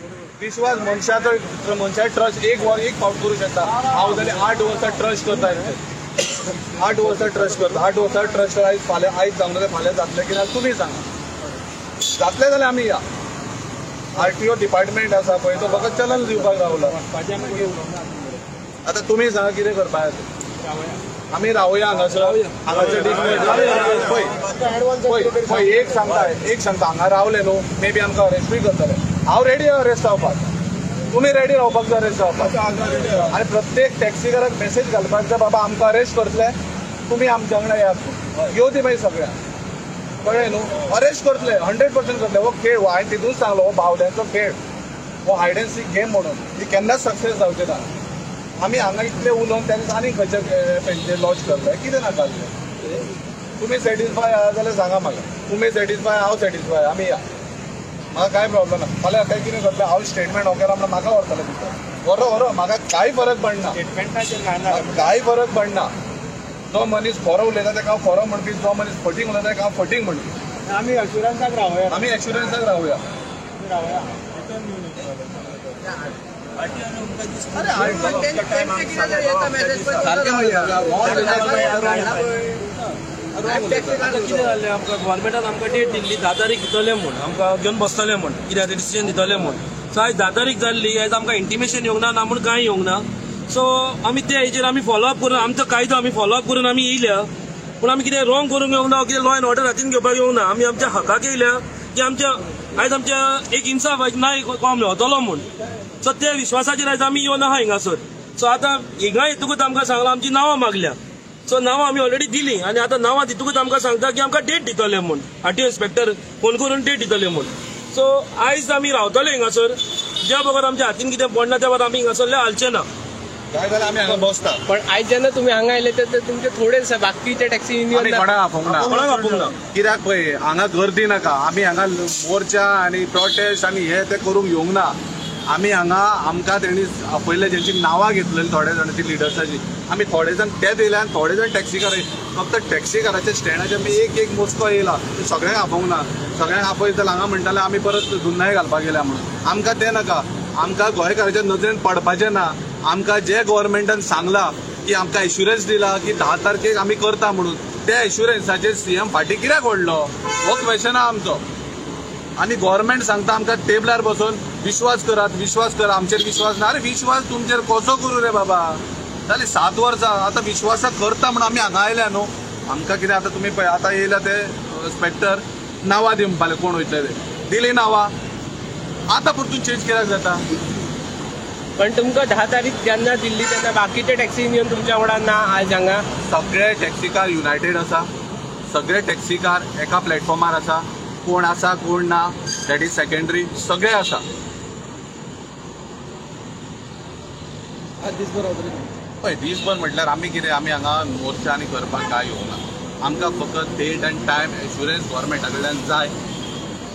विश्वास मनशा ट्रस्ट एक फावट करू शकता। हांव जाल्यार 8 वर्सां ट्रस्ट करता, 8 वर्सां ट्रस्ट करता, 8 वर्सां ट्रस्ट आयज जावंक ना फाल्यां जातलें कित्याक तुमी सांगा। जातलें जाल्यार आमी या RTO डिपार्टमेंट आसा पळय तो फकत चलन दिवपाक रावला। आतां तुमी सांगा कितें करपाक जाय। आमी रावया हांगासर, हांगासर पळय एक सांगता हांगा रावले न्हू मे बी आमकां अरेस्टूय करतले। हांव रेडी अरेस्ट जावपाक, तुमी रेडी रावपाक जाय अरेस्ट जावपाक। आनी प्रत्येक टॅक्सीकाराक मेसेज घालपाक जाय बाबा आमकां अरेस्ट करतले, तुमी आमच्या वांगडा यात, येवची मागीर सगळ्यांक कळ्ळें न्हू। अरेस्ट करतले 100% करतले। हो खेळ हो हांवें तितून सांगलो, हो बावल्यांचो खेळ, हो हायड एंड सीक गेम म्हणून ती केन्नाच सक्सेस जावचें ना। आमी हांगा इतले उलोवन तेन्ना आनी खंयचे पेंचे लॉन्च करताय कितें नाका जालें। तुमी सॅटिस्फाय आहा जाल्यार सांगा म्हाका, तुमी सॅटिस्फाय हांव सॅटिस्फाय, आमी या, म्हाका कांय प्रॉब्लेम ना। फाल्यां काय कितें करतलें हांव स्टेटमेंट हो केला म्हणून म्हाका व्हरतले भितर, व्हरो म्हाका कांय फरक पडना, कांय फरक पडना। जो मनीस खरो उलयता ताका हांव खरो म्हणपी, जो मनीस फटींग उलयता ताका हांव फटींग म्हणपी। आमी एश्युरन्साक रावया, गव्हर्मेंटान आमकां डेट दिल्ली 10 तारीख दितले म्हूण, आमकां घेवन बसतले म्हूण, कित्याक डिसिजन दितले म्हूण। सो आयज 10 तारीख जाल्ली, आयज आमकां इंटिमेशन येवंक ना म्हूण कांय येवंक ना। सो आमी ते हेजेर आमी फॉलोअप करून आमचो कायदो आमी फॉलोअप करून आमी येयल्या, पूण आमी कितें रॉंग करूंक येवंक ना, कितें लॉ एंड ऑर्डर हातीन घेवपाक येवंक ना। आमी आमच्या हकाक येयल्या की आयज आमच्या एक इन्साफ न्याय कोण मेळटलो म्हूण। सो त्या विश्वासाचेर आयज आमी येवन आहा हिंगासर। सो आतां हिंगा येतकूच आमकां सांगलां आमची नांवां मागल्या। सो नांवां आमी ऑलरेडी दिली आनी आतां नांवां दितकूच आमकां सांगता की आमकां डेट दितले म्हूण, RTO इन्स्पेक्टर फोन करून डेट दितले म्हूण। सो आयज आमी रावतले हिंगासर, ज्या बरोबर आमच्या हातीन कितें पडना त्या बरोबर आमी हिंगासरले हालचे ना। काय जाल्यार आमी हांगा बसता। पण आयज जेन्ना तुमी हांगा आयले तर तुमचे थोडेच बाकीचे टॅक्सी युनियन कोणाक आपोवंक ना, कित्याक पळय हांगा गर्दी नाका। आमी हांगा मोर्चा आनी प्रोटेस्ट आनी हे ते करूंक येवंक ना। आमी हांगा आमकां तेणी आपयले जेंची नांवां घेतलेली थोडे जाणांची लिडर्साची, आमी थोडे जाण ते दिले आनी थोडे जाण टॅक्सीकार। फक्त टॅक्सीकाराच्या स्टँडाचेर आमी एक मोस्को येयला, सगळ्यांक आपोवंक ना। सगळ्यांक आपयत जाल्यार हांगा म्हणटाले आमी परत दुन्नाय घालपाक गेल्या म्हणून। आमकां तें नाका, आमकां गोंयकाराच्या नजरेन पडपाचें ना। आमकां जे गव्हर्मेंटान सांगलां की आमकां एश्युरन्स दिला की 10 तारखेक आमी करता म्हणून, त्या एश्युरन्साचेर CM फाटीं कित्याक ओडलो हो क्वेश्चन आहा आमचो। आनी गव्हर्मेंट सांगता आमकां टेबलार बसून विश्वास करात, विश्वास करा, आमचेर विश्वास ना। अरे विश्वास तुमचेर कसो करूं रे बाबा, जाली 7 वर्सां आतां विश्वासाक करता म्हणून आमी हांगा आयल्या न्हू। आमकां कितें आतां तुमी पळय आतां येयल्या ते इन्स्पेक्टर नांवां दी म्हणपाले, कोण वयतले ते दिली नांवां, आतां परतून चेंज कित्याक जाता। पण तुमकां 10 तारीख जेन्ना दिल्ली तेन्ना बाकीचे टॅक्सी युनियन तुमच्या वांगडा ना आयज हांगा? सगळे टॅक्सीकार युनायटेड आसा, सगळे टॅक्सीकार एका प्लॅटफॉर्मार आसा। कोण आसा कोण ना दॅट इज सेकंडरी, सगळे आसा। पळय दीसभर म्हटल्यार आमी कितें, आमी हांगा मोर्चा आनी करपाक काय येवंक ना। आमकां फकत डेट आनी टायम एश्युरन्स गव्हर्मेंटा कडल्यान जाय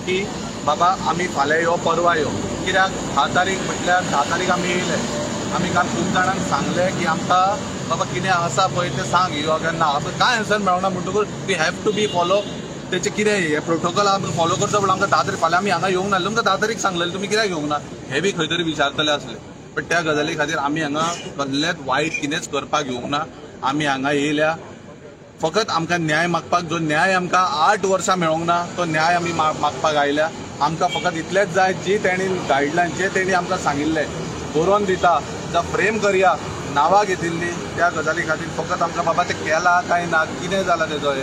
की बाबा आमी फाल्यां यो परवा यो। कित्याक 10 तारीख म्हटल्यार 10 तारीख आमी येयले। आमी काल खूब जाणांक सांगलें की आमकां बाबा कितें आसा पळय तें सांग, यो काय ना। आतां कांय आन्सर मेळना म्हणटकूच we have to be follow तेचें कितें हे प्रोटोकॉल आमकां फॉलो करचो पडलो। आमकां 10 तारीख फाल्यां आमी हांगा येवंक ना, तुमकां 10 तारीख सांगलेलें तुमी कित्याक येवंक ना हे बी खंय तरी विचारतले आसले। पण त्या गजाली खातीर आमी हांगा कसलेंच वायट कितेंच करपाक येवंक ना। आमी हांगा येयल्या फकत आमकां न्याय मागपाक, जो न्याय आमकां 8 वर्सां मेळोंक ना तो न्याय आमी मागपाक आयल्या। आमकां फकत इतलेंच जाय, जी तेणी गायडलायन जे तेणी आमकां सांगिल्लें बरोवन दिता, जावं फ्रेम करया नांवां घेतिल्ली त्या गजाली खातीर फकत आमकां बाबा तें केलां काय ना, कितें जालां तेजो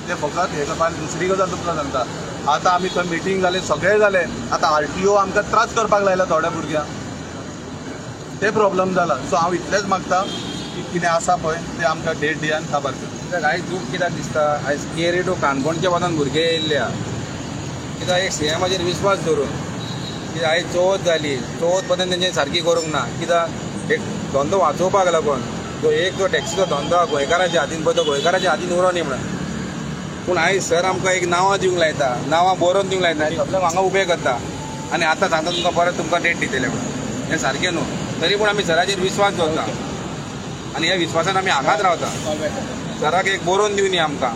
तें फकत हे करपाक। दुसरी गजाल तुमकां सांगता, आतां आमी थंय मिटींग जालें, सगळें जालें, आतां RTO आमकां त्रास करपाक लायला थोड्या भुरग्यांक, ते प्रॉब्लेम जाला। सो हांव इतलेंच मागता की कितें आसा पळय तें आमकां डेट दिया आनी खबर कर। आयज दूख कित्याक दिसता, आयज केरी टू काणकोणच्या वतान भुरगे येयल्ल्या, कित्याक एक CMाचेर विश्वास धरून, कित्याक आयज चवथ जाली, चवथ पर्यंत तेंच्यांनी सारकी करूंक ना। कित्याक एक धंदो वाचोवपाक लागून जो टॅक्सीचो धंदो आहा गोंयकारांच्या हातीन पळय तो गोंयकारांच्या हातीन उरो न्ही म्हणून। पूण आयज सर आमकां एक नांवां दिवंक लायता, नांवां बरोवन दिवंक लायता, सगळ्यांक हांगा उबें करता आनी आतां सांगता तुमकां परत तुमकां डेट दितले म्हणून। हें सारकें न्हू। तरी पूण आमी सराचेर विश्वास दवरता आनी ह्या विश्वासान आमी हांगाच रावता। सराक एक बरोवन दिवनी आमकां,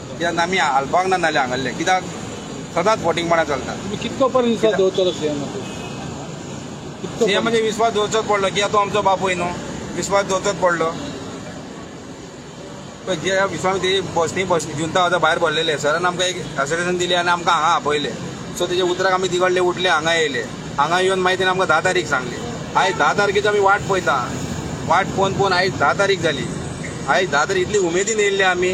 कित्याक आमी हालपाक ना नाल्यार हांगासले, कित्याक सदांच फोटिंगपणां चलता। कितको पर्यंत दवरतलो CM? सीएमाचेर विश्वास दवरचोच पडलो की तो आमचो बापूय न्हू विश्वास दवरचोच पडलो पळय जे विश्वास ते बसनी जुंता वता भायर पडलेले सरान आमकां एक एसोसिएशन दिली आनी आमकां हांगा आपयले सो तेजे उतराक आमी तिकडले उठले हांगा येयले हांगा येवन मागीर तेणें आमकां 10 तारीख सांगली आयज 10 तारखेची आमी वाट पळयता वाट पळोवन आयज 10 तारीख जाली आयज 10 तारीख इतली उमेदीन येयल्ले आमी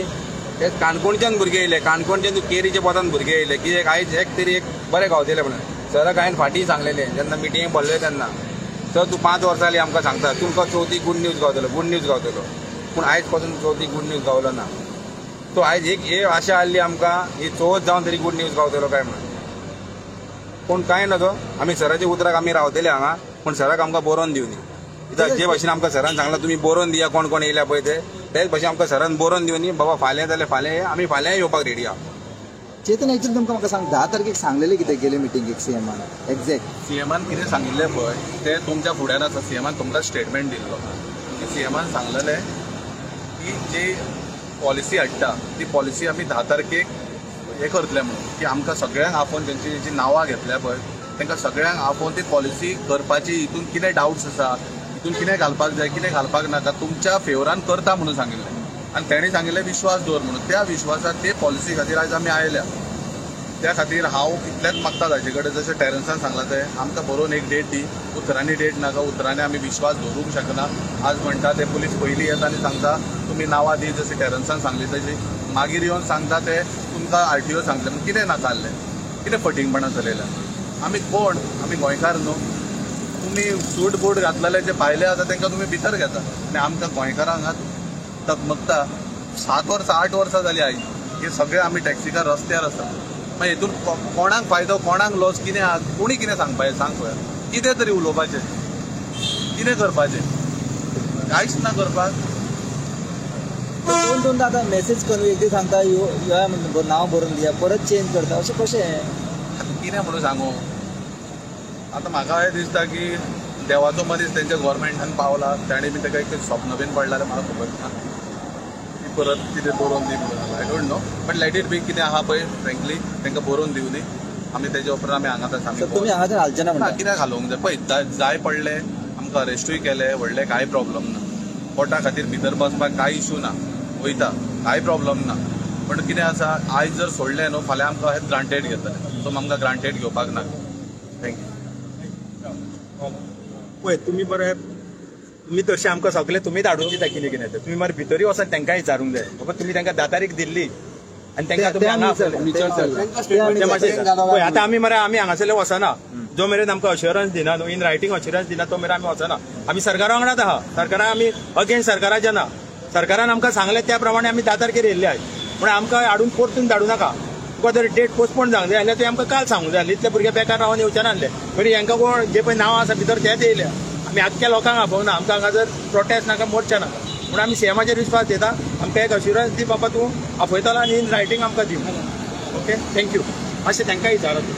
ते काणकोणच्यान भुरगे येयले काणकोणच्यान केरीच्या पोतान भुरगे येयले कित्याक आयज एक तरी एक बरें गावतले म्हणून सराक हांवें फाटीं सांगलेलें जेन्ना मिटींगेक बोल्ले तेन्ना सर तूं 5 वर्सां जालीं आमकां सांगता तुमकां चवथी गूड न्यूज गावतलो पूण आयज पासून चवथी गूड न्यूज गावलो ना सो आयज एक हे आशा आसली आमकां ही चवथ जावन तरी गूड न्यूज गावतलो काय म्हणून पूण कांय नजो आमी सराच्या उतराक आमी रावतले हांगा पूण सराक आमकां बरोवन दिवनी कित्याक जे भाशेन आमकां सरान सांगलां तुमी बरोवन दिया कोण कोण येयल्या पळय तेच भाशेन आमकां सरान बरोवन दिवनी बाबा फाल्यां जाल्यार फाल्यां आमी फाल्यां येवपाक रेडी आहा चेतन एक्चुअली तुमकां म्हाका सांग 10 तारखेक सांगलेलें कितें गेले मिटींगेक सीएमान एक्झॅक्ट सीएमान कितें सांगिल्लें पळय ते तुमच्या फुड्यान आसा सीएमान तुमकां स्टेटमेंट दिल्लो सीएमान सांगलेलें की जी पॉलिसी हाडटा ती पॉलिसी आमी 10 तारखेक हे करतले म्हणून की आमकां सगळ्यांक आपोवन तेंची जी नांवां घेतल्या पळय तांकां सगळ्यांक आपोवन ती पॉलिसी करपाची हितून कितें डावट्स आसा हितून कितें घालपाक जाय कितें घालपाक नाका तुमच्या फेवरान करता म्हणून सांगिल्लें आनी तेणें सांगिल्लें विश्वास दवर म्हणून त्या विश्वासार ते पॉलिसी खातीर आयज आमी आयल्या त्या खातीर हांव इतलेंच मागता ताजे कडेन जशें टॅरन्सान सांगलां तें आमकां बरोवन एक डेट दी उतरांनी डेट नाका उतरांनी आमी विश्वास दवरूंक शकना आज म्हणटा ते पुलीस पयलीं येता आनी सांगता तुमी नांवां दी जशें टॅरन्सान सांगली तशी मागीर येवन सांगता ते तुमकां आरटीओ सांगले पूण कितें नाकाल्लें कितें फटींगपणां चलयल्या आमी कोण आमी गोंयकार न्हू तुमी सूट बूट घातलेले जे भायले आसा तांकां तुमी भितर घेता आनी आमकां गोंयकारांक हांगा तकमकता 7 वर्सां 8 वर्सां जालीं आयज हे सगळे आमी टॅक्सीकार रस्त्यार आसा मागीर हितून कोणाक फायदो कोणाक लॉस कितें आहा कोणी कितें सांगपाचें सांग पळय कितें तरी उलोवपाचें कितें करपाचें कांयच ना करपाक दोन आतां मेसेज करून एकदी सांगता ह्या नांव बरोवन दिया परत चेंज करता अशें कशें कितें म्हणून सांगू आतां म्हाका हें दिसता की देवाचो मनीस तेंच्या गव्हर्मेंटान पावला ताणें बी ताका एक स्वप्न बीन पडला जाल्यार म्हाका खबर ना की परत कितें बरोवन दी म्हणून I don't know but let it be कितें आहा पळय फ्रँकली तांकां बरोवन दिवनी आमी तेजे उपरांत आमी हांगा आतां सांगू तुमी हांगा हालचे ना म्हणटा कित्याक घालूंक जाय पळय जाय पडले आमकां अरेस्टूय केले व्हडले कांय प्रॉब्लम ना पोटा खातीर भितर बसपाक कांय इशू ना वयता कांय प्रॉब्लम ना पण कितें आसा आयज जर सोडलें न्हू फाल्यां आमकां हें ग्रांटेड घेतले सो आमकां ग्रांटेड घेवपाक ना थँक्यू पळय तुमी बरें तुमी तशें आमकां सगळें तुमीच हाडून दिता कितें कितें तें तुमी मागीर भितरूय वचोन तांकां विचारूंक जाय बाबा तुमी तांकां 10 तारीख दिल्ली आनी तांकां तुमी हांगा पळय आतां आमी मरे आमी हांगासरले वचना जो मेरेन आमकां अश्युरन्स दिना न्हू इन रायटींग अश्युरन्स दिना तो मेरेन आमी वचना आमी सरकारा वांगडाच आहा सरकाराक आमी अगेन्स्ट सरकाराचे ना सरकारान आमकां सांगलें त्या प्रमाणे आमी 10 तारखेर येयल्ले आयज पूण आमकां हाडून परतून धाडूं नाका तुका जर डेट पोस्टपोन जावंक जाय जाल्यार ते आमकां काल सांगूंक जाय इतले भुरगे बेकार रावन येवचे नासले तरी हांकां कोण जे पळय नांवां आसा भितर तेच येयल्या आमी आख्ख्या लोकांक आपोवना आमकां हांगा जर प्रोटेस्ट नाका मोर्चा नाका पूण आमी सीएमाचेर विश्वास दिता आमकां एक अश्युरन्स दी बाबा तूं आपयतलो आनी इन रायटींग आमकां दी ओके थँक्यू मातशें तांकां विचारा तूं